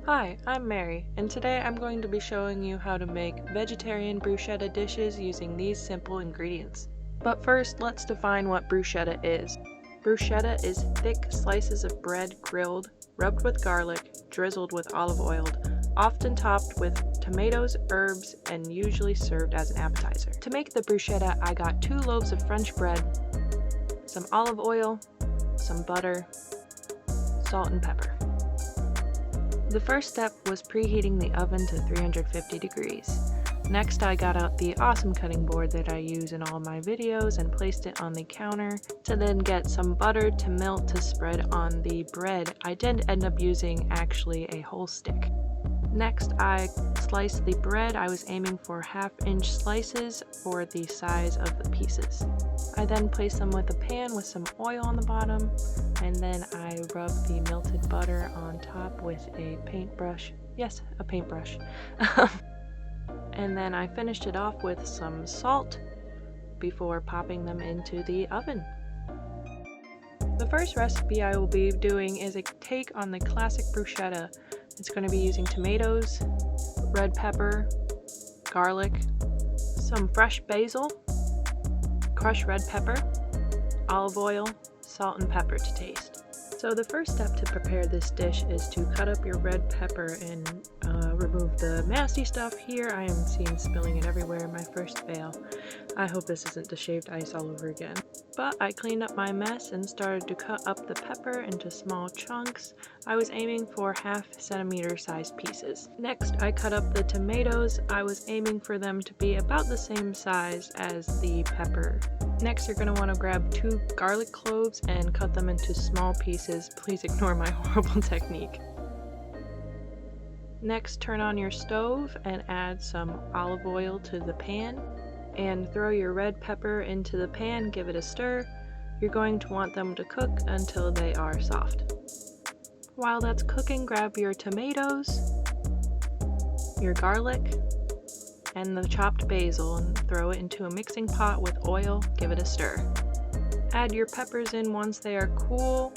Hi, I'm Mary, and today I'm going to be showing you how to make vegetarian bruschetta dishes using these simple ingredients. But first, let's define what bruschetta is. Bruschetta is thick slices of bread grilled, rubbed with garlic, drizzled with olive oil, often topped with tomatoes, herbs, and usually served as an appetizer. To make the bruschetta, I got 2 loaves of French bread, some olive oil, some butter, salt, and pepper. The first step was preheating the oven to 350 degrees. Next, I got out the awesome cutting board that I use in all my videos and placed it on the counter to then get some butter to melt to spread on the bread. I did end up using actually a whole stick. Next, I sliced the bread. I was aiming for 1/2-inch slices for the size of the pieces. I then placed them with a pan with some oil on the bottom, and then I rubbed the melted butter on top with a paintbrush. Yes, a paintbrush. And then I finished it off with some salt before popping them into the oven. The first recipe I will be doing is a take on the classic bruschetta. It's going to be using tomatoes, red pepper, garlic, some fresh basil, crushed red pepper, olive oil, salt, and pepper to taste. So the first step to prepare this dish is to cut up your red pepper and remove the nasty stuff. Here I am seeing spilling it everywhere, my first fail. I hope this isn't the shaved ice all over again. But I cleaned up my mess and started to cut up the pepper into small chunks. I was aiming for 1/2 centimeter sized pieces. Next, I cut up the tomatoes. I was aiming for them to be about the same size as the pepper. Next, you're going to want to grab 2 garlic cloves and cut them into small pieces. Please ignore my horrible technique. Next, turn on your stove and add some olive oil to the pan and throw your red pepper into the pan, give it a stir. You're going to want them to cook until they are soft. While that's cooking, grab your tomatoes, your garlic, and the chopped basil and throw it into a mixing pot with oil, give it a stir. Add your peppers in once they are cool,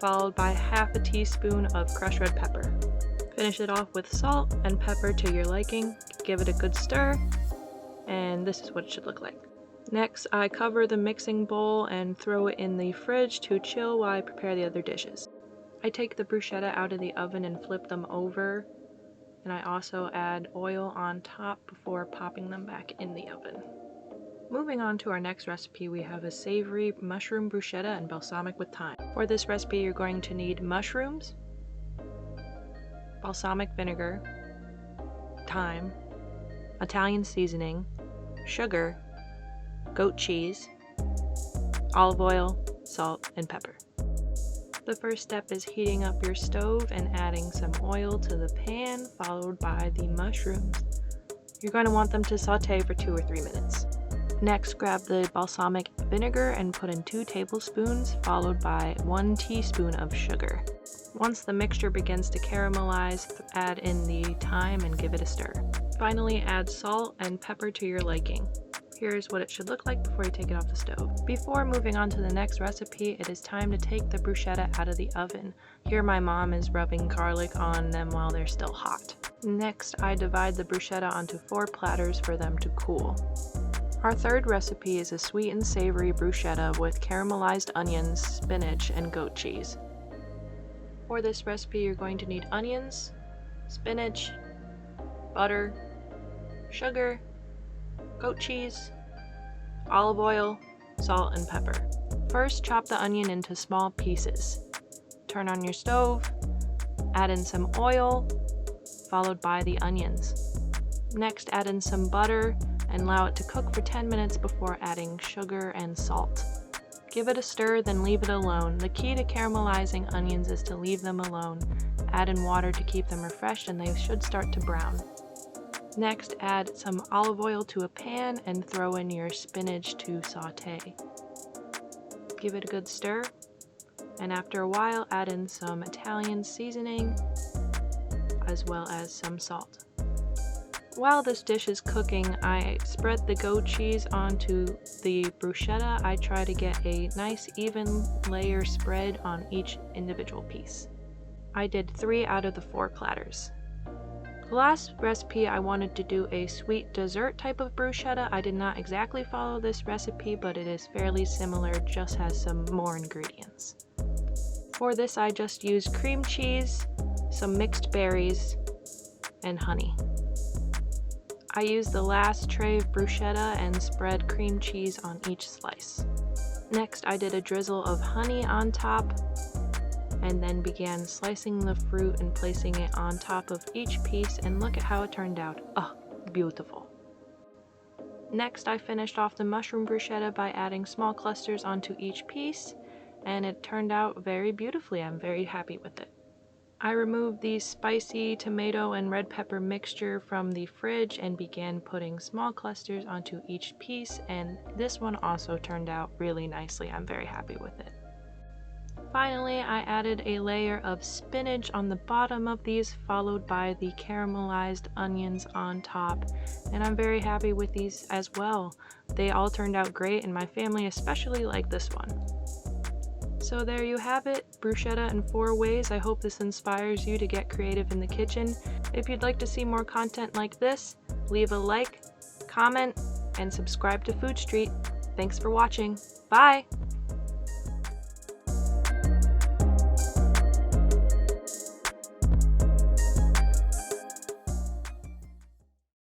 followed by 1/2 teaspoon of crushed red pepper. Finish it off with salt and pepper to your liking, give it a good stir, and this is what it should look like. Next, I cover the mixing bowl and throw it in the fridge to chill while I prepare the other dishes. I take the bruschetta out of the oven and flip them over, and I also add oil on top before popping them back in the oven. Moving on to our next recipe, we have a savory mushroom bruschetta and balsamic with thyme. For this recipe, you're going to need mushrooms, balsamic vinegar, thyme, Italian seasoning, sugar, goat cheese, olive oil, salt, and pepper. The first step is heating up your stove and adding some oil to the pan, followed by the mushrooms. You're going to want them to saute for 2 or 3 minutes. Next, grab the balsamic vinegar and put in 2 tablespoons, followed by 1 teaspoon of sugar. Once the mixture begins to caramelize, add in the thyme and give it a stir. Finally, add salt and pepper to your liking. Here's what it should look like before you take it off the stove. Before moving on to the next recipe, it is time to take the bruschetta out of the oven. Here my mom is rubbing garlic on them while they're still hot. Next, I divide the bruschetta onto 4 platters for them to cool. Our third recipe is a sweet and savory bruschetta with caramelized onions, spinach, and goat cheese. For this recipe, you're going to need onions, spinach, butter, sugar, goat cheese, olive oil, salt, and pepper. First, chop the onion into small pieces. Turn on your stove, add in some oil, followed by the onions. Next, add in some butter and allow it to cook for 10 minutes before adding sugar and salt. Give it a stir, then leave it alone. The key to caramelizing onions is to leave them alone. Add in water to keep them refreshed and they should start to brown. Next, add some olive oil to a pan and throw in your spinach to saute. Give it a good stir, and after a while add in some Italian seasoning as well as some salt. While this dish is cooking, I spread the goat cheese onto the bruschetta. I try to get a nice even layer spread on each individual piece. I did 3 out of the 4 clatters. The last recipe, I wanted to do a sweet dessert type of bruschetta. I did not exactly follow this recipe, but it is fairly similar, just has some more ingredients. For this, I just used cream cheese, some mixed berries, and honey. I used the last tray of bruschetta and spread cream cheese on each slice. Next, I did a drizzle of honey on top, and then began slicing the fruit and placing it on top of each piece, and look at how it turned out. Oh, beautiful. Next, I finished off the mushroom bruschetta by adding small clusters onto each piece, and it turned out very beautifully. I'm very happy with it. I removed the spicy tomato and red pepper mixture from the fridge and began putting small clusters onto each piece, and this one also turned out really nicely. I'm very happy with it. Finally, I added a layer of spinach on the bottom of these, followed by the caramelized onions on top, and I'm very happy with these as well. They all turned out great, and my family especially liked this one. So there you have it, bruschetta in 4 ways. I hope this inspires you to get creative in the kitchen. If you'd like to see more content like this, leave a like, comment, and subscribe to Food Street. Thanks for watching. Bye!